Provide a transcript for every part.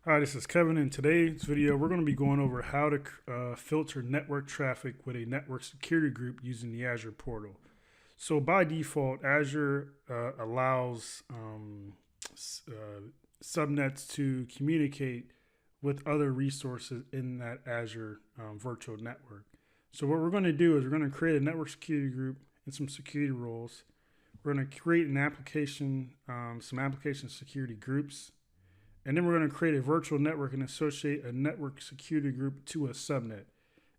Hi, this is Kevin. In today's video, we're going to be going over how to filter network traffic with a network security group using the Azure portal. So by default, Azure allows subnets to communicate with other resources in that Azure virtual network. So what we're going to do is we're going to create a network security group and some security roles. We're going to create an application, some application security groups. And then we're going to create a virtual network and associate a network security group to a subnet.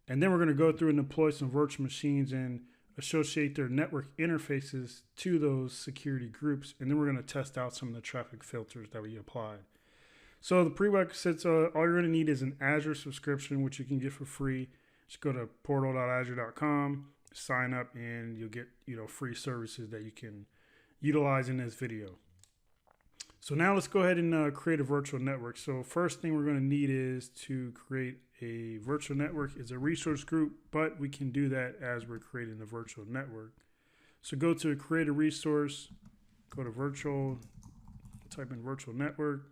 And then we're going to go through and deploy some virtual machines and associate their network interfaces to those security groups. And then we're going to test out some of the traffic filters that we applied. So the prerequisites, all you're going to need is an Azure subscription, which you can get for free. Just go to portal.azure.com, sign up, and you'll get free services that you can utilize in this video. So now let's go ahead and create a virtual network. So first thing we're going to need is to create a virtual network. It's a resource group, but we can do that as we're creating the virtual network. So go to create a resource, go to virtual, type in virtual network,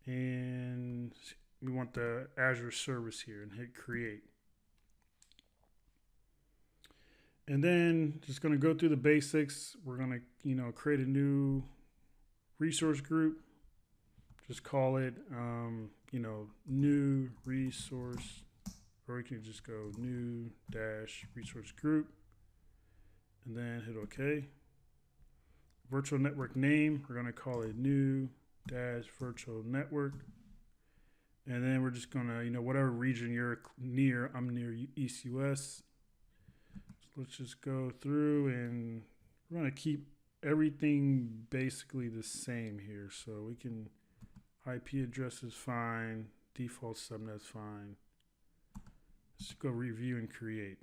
and we want the Azure service here and hit create. And then just going to go through the basics. We're going to, create a new resource group. Just call it, new resource, or we can just go new dash resource group and then hit OK. Virtual network name, we're going to call it new dash virtual network. And then we're just going to, whatever region you're near, I'm near East US. So let's just go through and we're going to keep everything basically the same here. So we can, IP address is fine, default subnet is fine. Let's go review and create.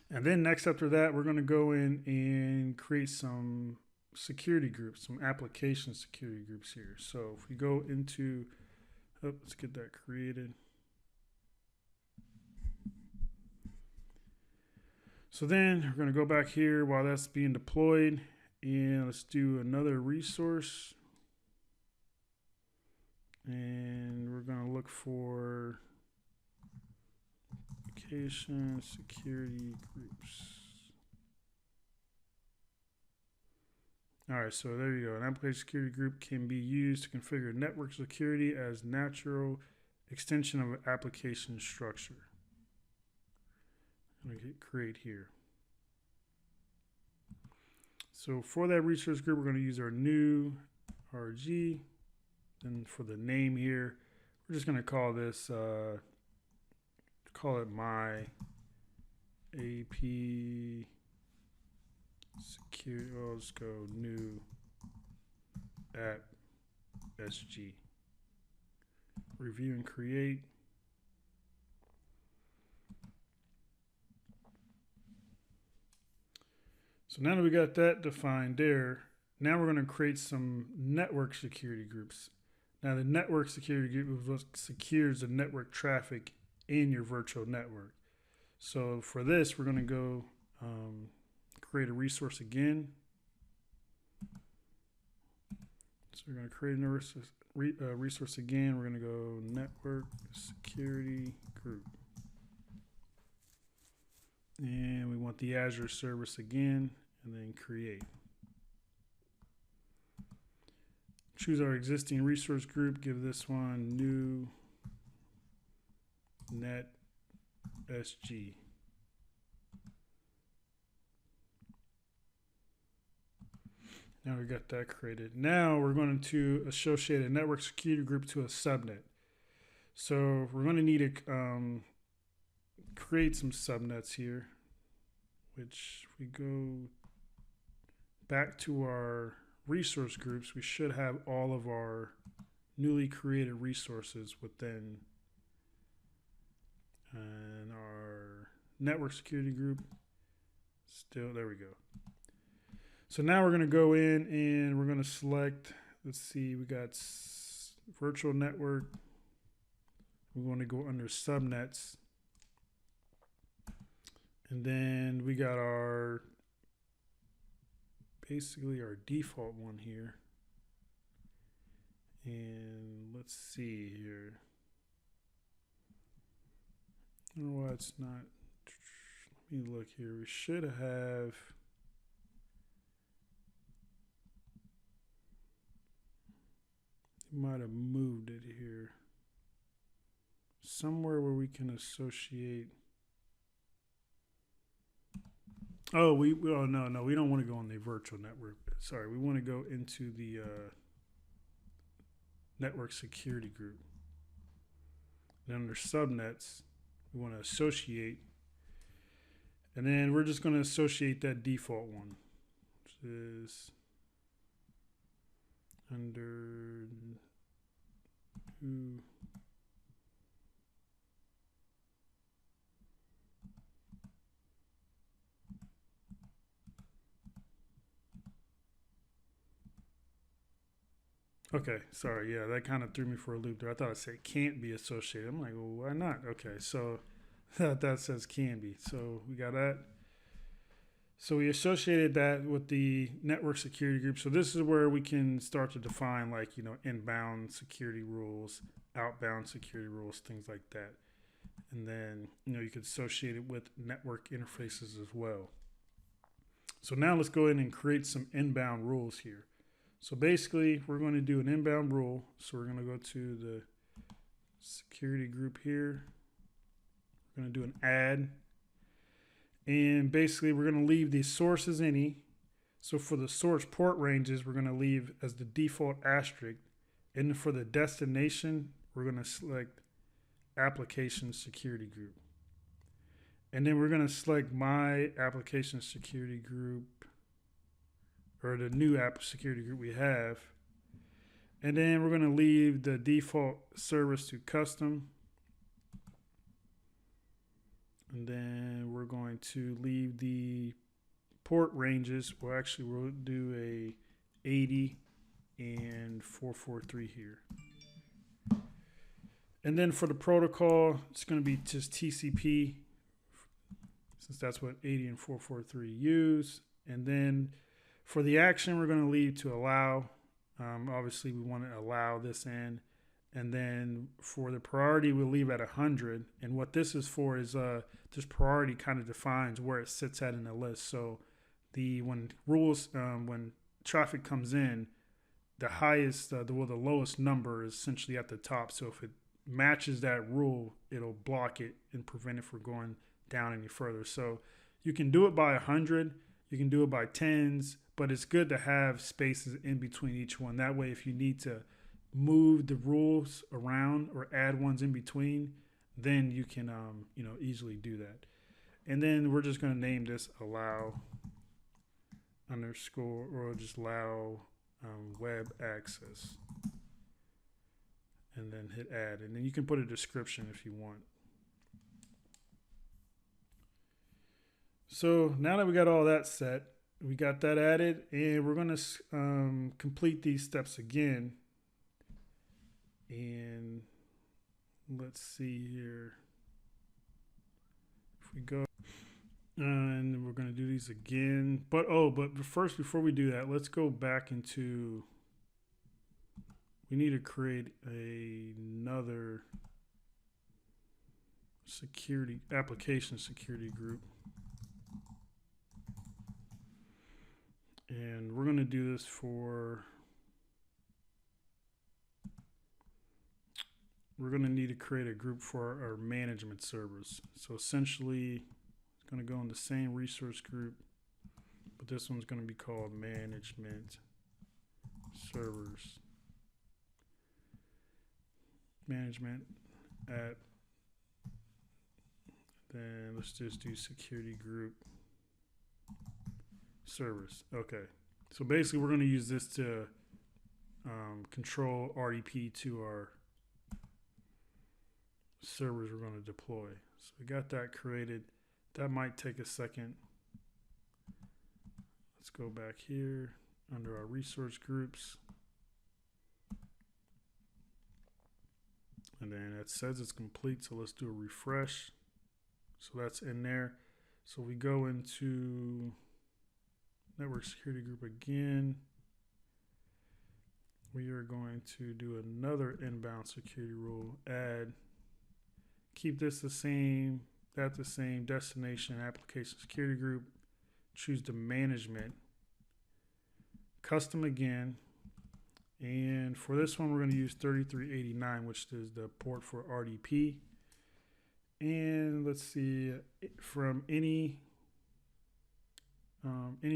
And then next after that, we're going to go in and create some security groups, some application security groups here. So if we go into, let's get that created. So then we're going to go back here while that's being deployed, and let's do another resource. And we're going to look for application security groups. All right, so there you go. An application security group can be used to configure network security as natural extension of an application structure. I'm going to hit create here. So for that resource group, we're going to use our new RG. And for the name here, we're just going to call this, call it my AP security. Oh, let's go new app SG. Review and create. So now that we got that defined there, now we're going to create some network security groups. Now the network security group secures the network traffic in your virtual network. So for this, we're going to go create a resource again. So we're going to create a resource again. We're going to go network security group. And we want the Azure service again. And then create. Choose our existing resource group. Give this one new net SG. Now we got that created. Now we're going to associate a network security group to a subnet. So we're going to need to create some subnets here, which we go back to our resource groups. We should have all of our newly created resources within and our network security group. Still, there we go. So now we're going to go in and we're going to select, let's see, we got virtual network. We want to go under subnets. And then we got our basically our default one here. And let's see here. I don't know why it's not. Let me look here. We should have. Might have moved it here. Somewhere where we can associate. Oh, no, we don't want to go on the virtual network. Sorry, we want to go into the network security group. Then under subnets, we want to associate. And then we're just going to associate that default one, which is under who. Okay, sorry. Yeah, that kind of threw me for a loop there. I thought it said can't be associated. I'm like, well, why not? Okay, so that says can be. So we got that. So we associated that with the network security group. So this is where we can start to define like, inbound security rules, outbound security rules, things like that. And then, you could associate it with network interfaces as well. So now let's go ahead and create some inbound rules here. So basically, we're going to do an inbound rule. So we're going to go to the security group here. We're going to do an add. And basically, we're going to leave the source as any. So for the source port ranges, we're going to leave as the default asterisk. And for the destination, we're going to select application security group. And then we're going to select my application security group, or the new app security group we have. And then we're going to leave the default service to custom. And then we're going to leave the port ranges. Well, actually, we'll do a 80 and 443 here. And then for the protocol, it's going to be just TCP, since that's what 80 and 443 use. And then for the action, we're going to leave to allow. Obviously, we want to allow this in. And then for the priority, we'll leave at 100. And what this is for is this priority kind of defines where it sits at in the list. So when traffic comes in, the highest, the lowest number is essentially at the top. So if it matches that rule, it'll block it and prevent it from going down any further. So you can do it by 100. You can do it by tens, but it's good to have spaces in between each one. That way, if you need to move the rules around or add ones in between, then you can easily do that. And then we're just going to name this allow underscore, or just allow web access, and then hit add. And then you can put a description if you want. So now that we got all that set, we got that added, and we're going to complete these steps again. And let's see here. If we go, and we're going to do these again. But first, before we do that, let's go back into, we need to create another application security group. And we're going to do this we're going to need to create a group for our management servers. So essentially, it's going to go in the same resource group, but this one's going to be called management servers. Management at, then let's just do security group servers. Okay, so basically we're going to use this to control RDP to our servers we're going to deploy. So we got that created. That might take a second. Let's go back here under our resource groups. And then it says it's complete, so let's do a refresh. So that's in there. So we go into network security group again. we are going to do another inbound security rule. Keep this the same, that the same, destination application security group. Choose the management, custom again. And for this one, we're going to use 3389, which is the port for RDP. And let's see, from any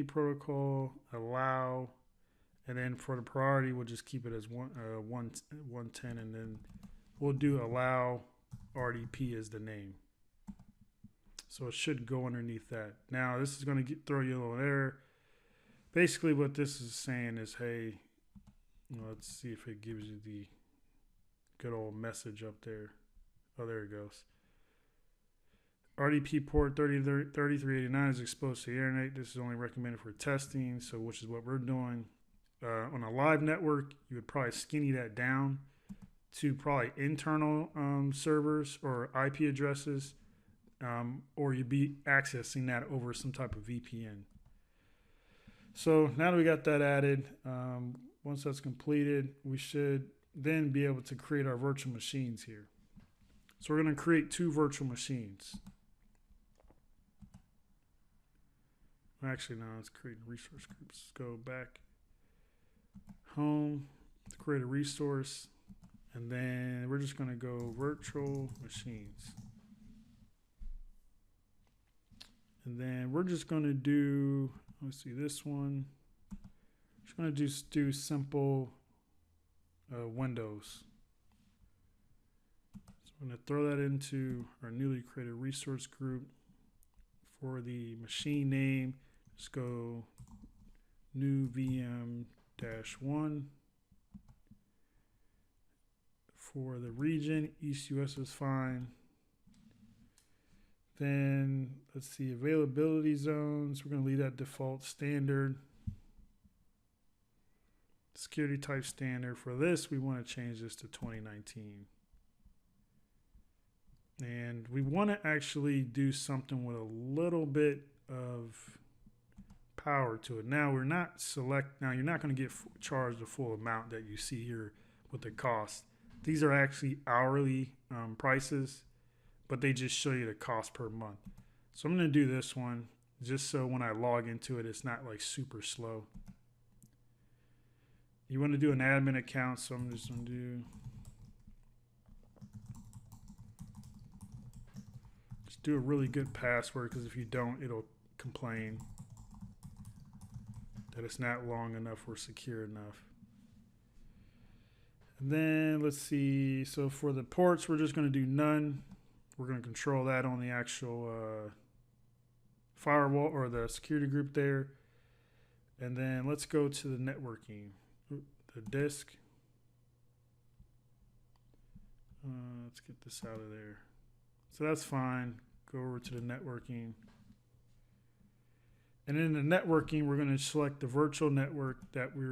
protocol, allow. And then for the priority, we'll just keep it as 110, and then we'll do allow RDP as the name. So it should go underneath that. Now this is going to throw you a little error. Basically what this is saying is, hey, let's see if it gives you the good old message up there. Oh, there it goes. RDP port 3389 is exposed to the internet. This is only recommended for testing, so which is what we're doing. On a live network, you would probably skinny that down to probably internal servers or IP addresses, or you'd be accessing that over some type of VPN. So now that we got that added, once that's completed, we should then be able to create our virtual machines here. So we're going to create 2 virtual machines. Actually, no, let's create resource groups. Let's go back home, create a resource, and then we're just going to go virtual machines. And then we're just going to do, let's see, this one. Just going to just do simple Windows. So I'm going to throw that into our newly created resource group. For the machine name, just go new VM-1. For the region, East US is fine. Then let's see, availability zones. We're going to leave that default standard. Security type standard. For this, we want to change this to 2019. And we want to actually do something with a little bit of power to it. Now you're not going to get charged the full amount that you see here with the cost. These are actually hourly prices, but they just show you the cost per month. So I'm going to do this one just so when I log into it, it's not like super slow. You want to do an admin account, so I'm just going to do a really good password, because if you don't, it'll complain that it's not long enough or secure enough. And then let's see, so for the ports, we're just going to do none. We're going to control that on the actual firewall or the security group there. And then let's go to the networking, the disk. Let's get this out of there. So that's fine. Go over to the networking. And in the networking, we're going to select the virtual network that we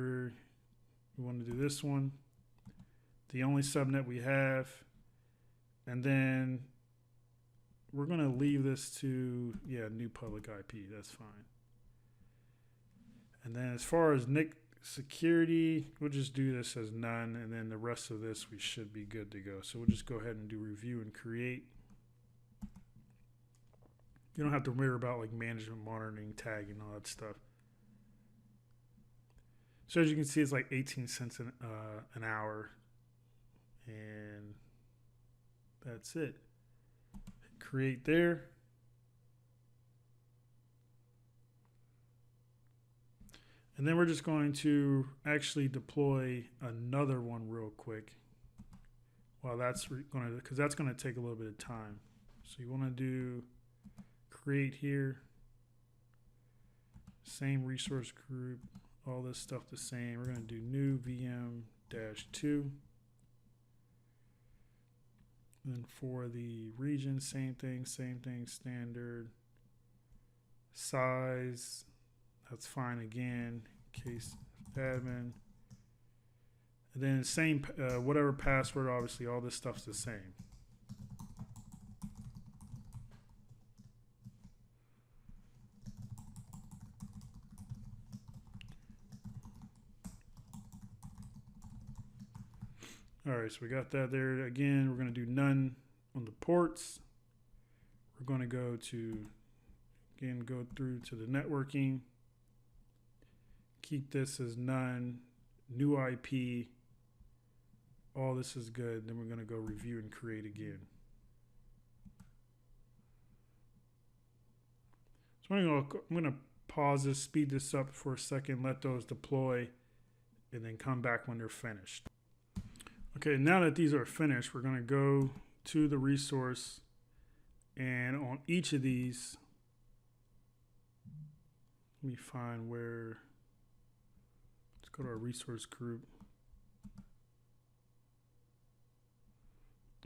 want to do this one. The only subnet we have. And then we're going to leave this to, new public IP. That's fine. And then as far as NIC security, we'll just do this as none. And then the rest of this, we should be good to go. So we'll just go ahead and do review and create. You don't have to worry about like management monitoring, tagging, all that stuff. So as you can see, it's like 18 cents an hour. And that's it. Create there. And then we're just going to actually deploy another one real quick. Well, that's going to, because that's going to take a little bit of time. So you want to do create here, same resource group, all this stuff the same. We're going to do new VM-2. Then for the region, same thing, standard. Size, that's fine again, case admin. And then same, whatever password, obviously all this stuff's the same. All right, so we got that there. Again, we're going to do none on the ports. We're going to go through to the networking. Keep this as none. New IP. All this is good. Then we're going to go review and create again. So I'm going to pause this, speed this up for a second, let those deploy, and then come back when they're finished. Okay, now that these are finished, we're going to go to the resource, and on each of these, let me find where, let's go to our resource group.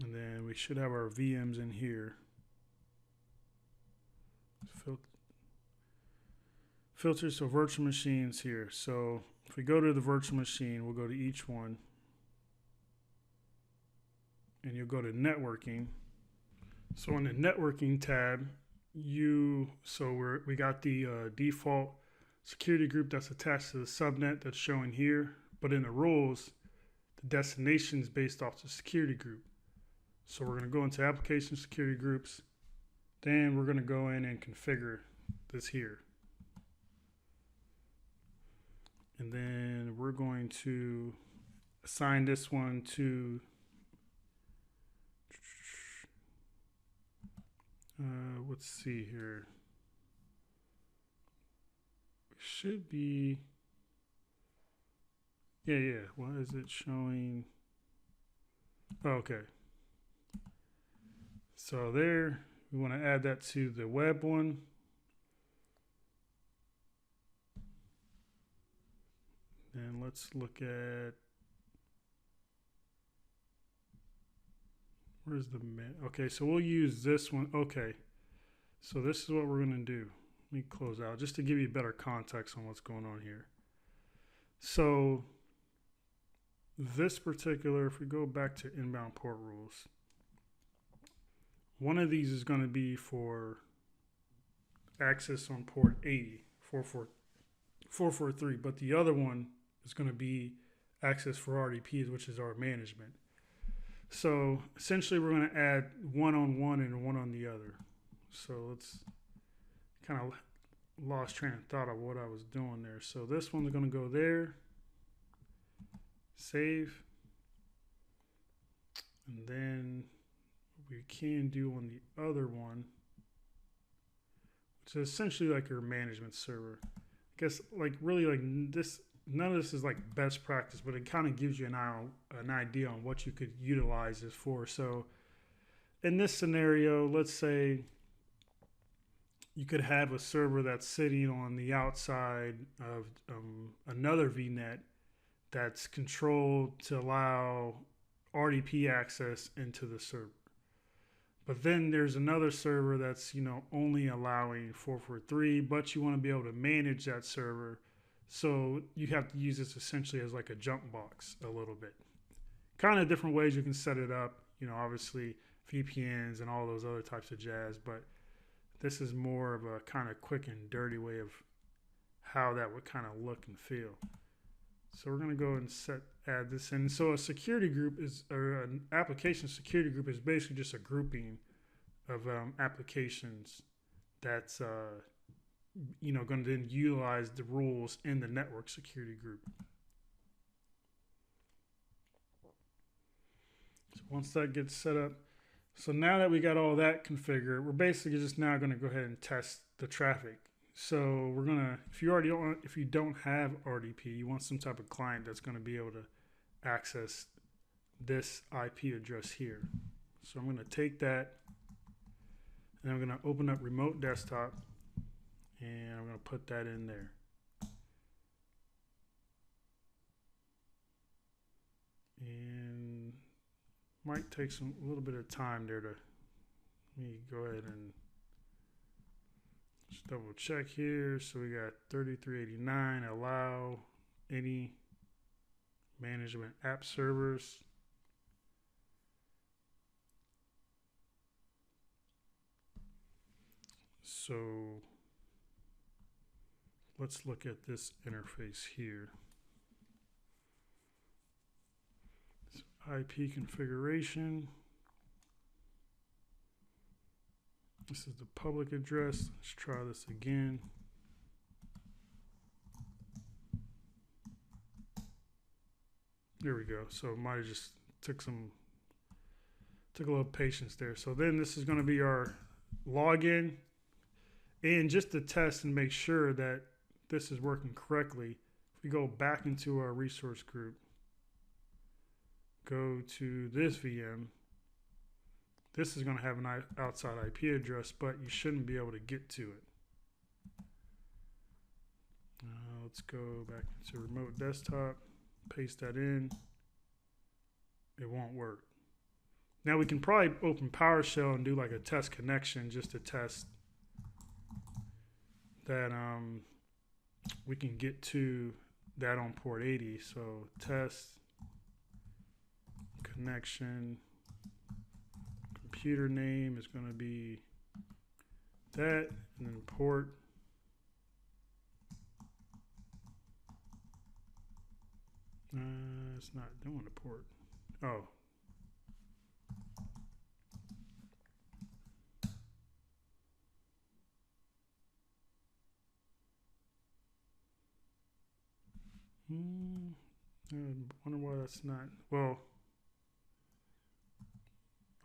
And then we should have our VMs in here. Filter, so virtual machines here. So if we go to the virtual machine, we'll go to each one. And you'll go to networking. So on the networking tab, we got the default security group that's attached to the subnet that's showing here. But in the rules, the destination is based off the security group. So we're going to go into application security groups. Then we're going to go in and configure this here. And then we're going to assign this one to let's see here. It should be, yeah. Why is it showing? Oh, okay. So there, we want to add that to the web one. And let's look at, where's the, okay, so we'll use this one. Okay, so this is what we're going to do. Let me close out just to give you better context on what's going on here. So this particular, if we go back to inbound port rules, one of these is going to be for access on port 80, 443, but the other one is going to be access for RDPs, which is our management. So essentially we're going to add one on one and one on the other. So let's kind of lost train of thought of what I was doing there. So this one's going to go there, save, and then what we can do on the other one, which is essentially like your management server. I guess like really like this, none of this is like best practice, but it kind of gives you an idea on what you could utilize this for. So in this scenario, let's say you could have a server that's sitting on the outside of another VNet that's controlled to allow RDP access into the server. But then there's another server that's, only allowing 443, but you want to be able to manage that server. So you have to use this essentially as like a jump box a little bit. Kind of different ways you can set it up, obviously VPNs and all those other types of jazz, but this is more of a kind of quick and dirty way of how that would kind of look and feel. So we're going to go and add this in. So a security group or an application security group is basically just a grouping of applications that's, going to then utilize the rules in the network security group. So once that gets set up, so now that we got all that configured, we're basically just now going to go ahead and test the traffic. So we're gonna, if you don't have RDP, you want some type of client that's going to be able to access this IP address here. So I'm going to take that and I'm going to open up remote desktop and I'm going to put that in there. And might take a little bit of time there to, let me go ahead and just double check here. So we got 3389, allow any management app servers. So let's look at this interface here. So IP configuration. This is the public address. Let's try this again. There we go. So it might have just took a little patience there. So then this is going to be our login. And just to test and make sure that this is working correctly, if we go back into our resource group, go to this VM, this is going to have an outside IP address, but you shouldn't be able to get to it. Let's go back into remote desktop, paste that in. It won't work. Now we can probably open PowerShell and do like a test connection just to test that we can get to that on port 80. So test connection, computer name is going to be that, and then port. It's not doing a port. Oh. I wonder why that's not. Well,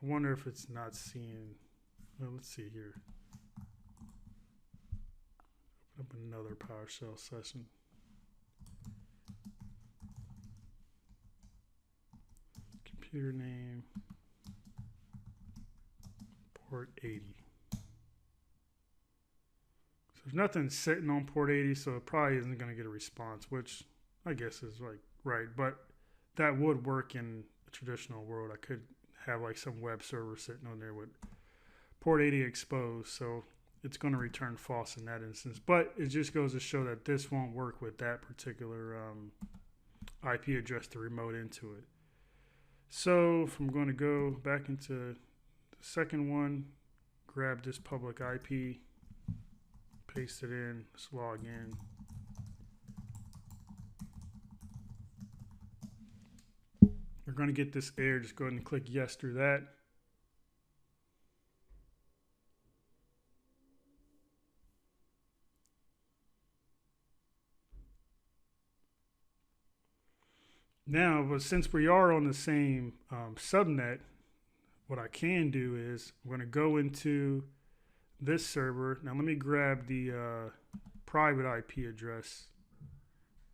I wonder if it's not seeing. Well, let's see here. Open up another PowerShell session. Computer name, port 80. So there's nothing sitting on port 80, so it probably isn't going to get a response, which I guess is like right, but that would work in a traditional world. I could have like some web server sitting on there with port 80 exposed, so it's going to return false in that instance. But it just goes to show that this won't work with that particular IP address to remote into it. So if I'm going to go back into the second one, grab this public IP, paste it in, let's log in. We're going to get this error. Just go ahead and click yes through that. Now, but since we are on the same subnet, what I can do is I'm going to go into this server. Now let me grab the private IP address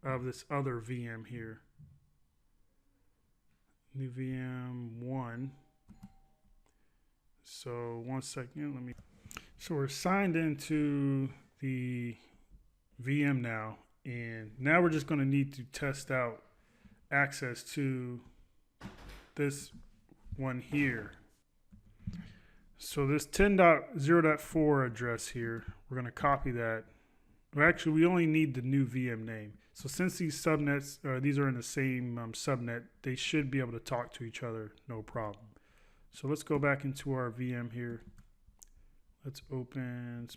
of this other VM here. New VM 1. So 1 second, so we're signed into the VM now, and now we're just going to need to test out access to this one here. So this 10.0.4 address here, we're going to copy that. Well, actually, we only need the new VM name. So since these subnets, these are in the same subnet, they should be able to talk to each other, no problem. So let's go back into our VM here. Let's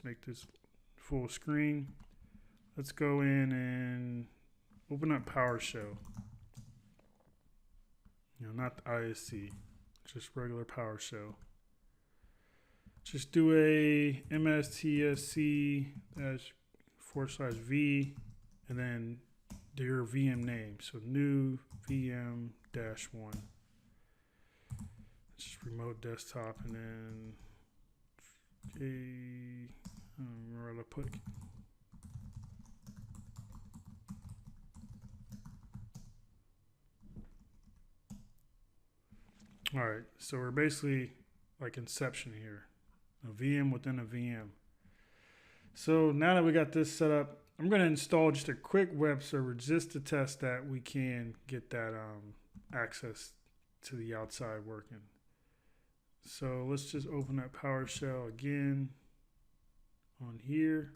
make this full screen. Let's go in and open up PowerShell. You know, not the ISC, just regular PowerShell. Just do a mstsc-/v and then do your VM name. So new VM-1. Just remote desktop and then I don't remember where to put it. All right, so we're basically like Inception here, a VM within a VM. So now that we got this set up, I'm going to install just a quick web server just to test that we can get that access to the outside working. So let's just open up PowerShell again on here.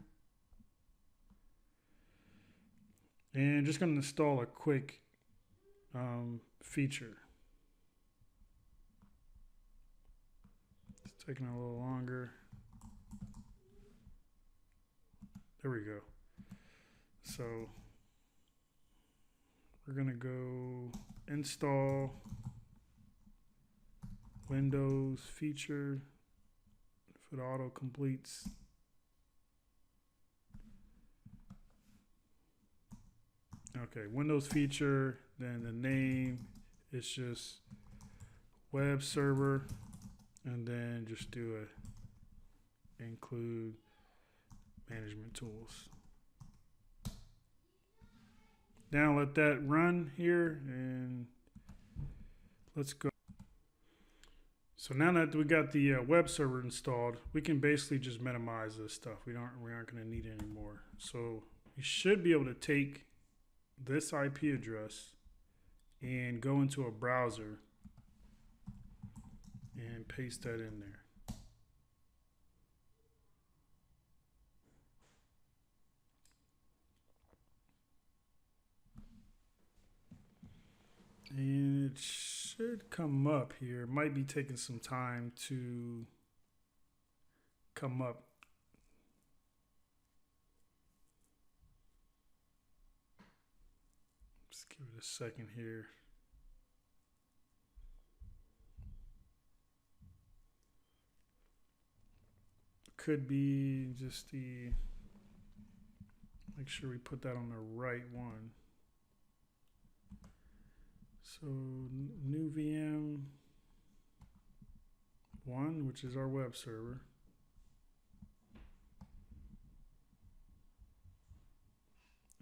And just going to install a quick feature. It's taking a little longer. There we go. So we're going to go install Windows feature, if it auto completes. Okay, Windows feature, then the name is just web server, and then just do a include management tools. Now let that run here, and let's go. So now that we got the web server installed, we can basically just minimize this stuff. We aren't going to need it anymore. So you should be able to take this IP address and go into a browser and paste that in there. And it should come up here. It might be taking some time to come up. Just give it a second here. Could be just the, make sure we put that on the right one. So new VM 1, which is our web server.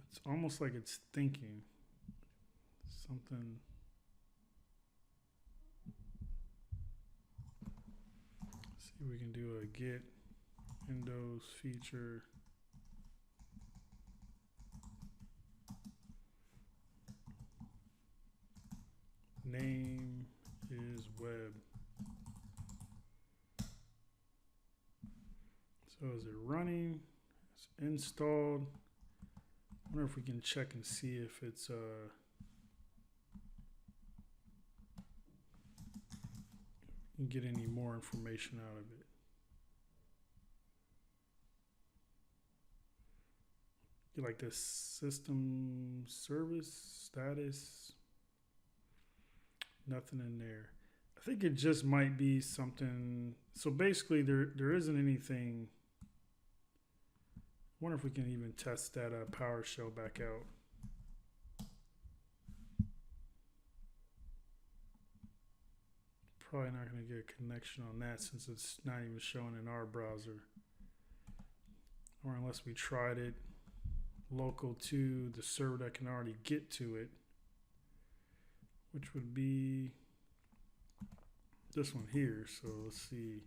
It's almost like it's thinking something. Let's see if we can do a get Windows feature. Name is web. So is it running? It's installed. I wonder if we can check and see if it's can get any more information out of it. You like this system service status? Nothing in there. I think it just might be something. So basically there isn't anything. I wonder if we can even test that PowerShell back out. Probably not going to get a connection on that since it's not even showing in our browser. Or unless we tried it local to the server that can already get to it, which would be this one here. So let's see,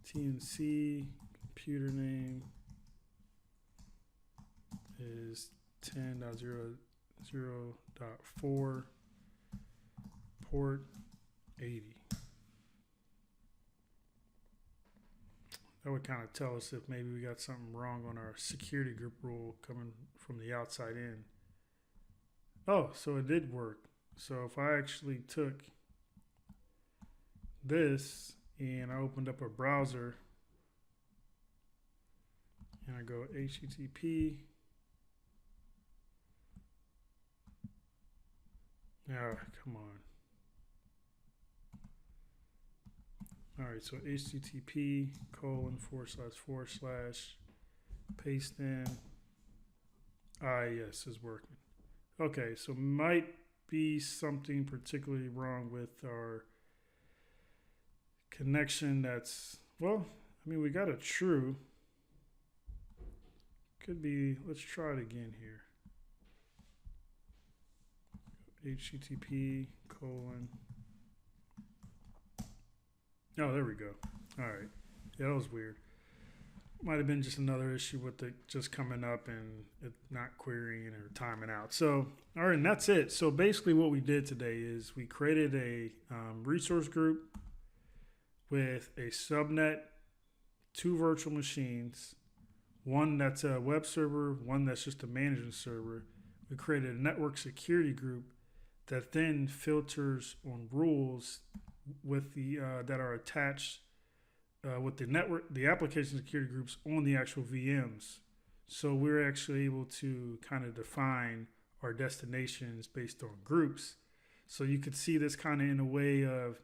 TNC computer name is 10.0.0.4 port 80. That would kind of tell us if maybe we got something wrong on our security group rule coming from the outside in. Oh, so it did work. So if I actually took this and I opened up a browser and I go HTTP. Come on. All right, so http:// paste in. Yes, is working. Okay, so might be something particularly wrong with our connection. That's, well, I mean, we got a true. Could be, let's try it again here. HTTP:// Oh, there we go. All right. Yeah, that was weird. Might have been just another issue with it just coming up and it not querying or timing out. So, all right, and that's it. So basically what we did today is we created a resource group with a subnet, 2 virtual machines, one that's a web server, one that's just a management server. We created a network security group that then filters on rules with the that are attached with the network, the application security groups on the actual VMs. So we're actually able to kind of define our destinations based on groups. So you could see this kind of in a way of,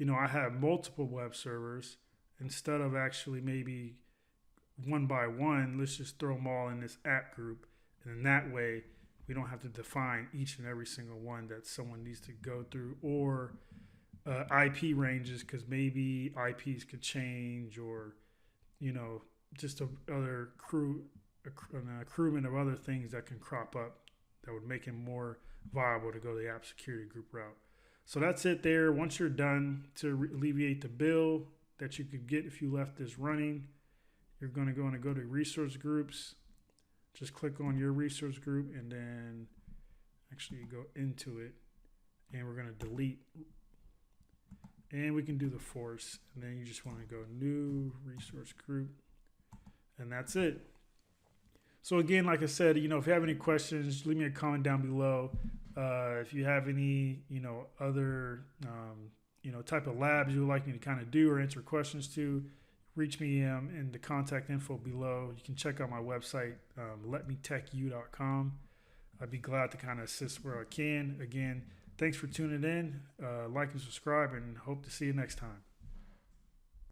I have multiple web servers, instead of actually maybe one by one, let's just throw them all in this app group. And in that way, we don't have to define each and every single one that someone needs to go through, or IP ranges, because maybe IPs could change, or, just other an accruement of other things that can crop up that would make it more viable to go the app security group route. So that's it there. Once you're done to alleviate the bill that you could get if you left this running, you're going to go to resource groups. Just click on your resource group and then actually go into it. And we're going to delete. And we can do the force. And then you just want to go new resource group. And that's it. So again, like I said, if you have any questions, leave me a comment down below. If you have any, other, type of labs you would like me to kind of do or answer questions to, reach me in the contact info below. You can check out my website, letmetechyou.com. I'd be glad to kind of assist where I can. Again, thanks for tuning in. Like and subscribe, and hope to see you next time.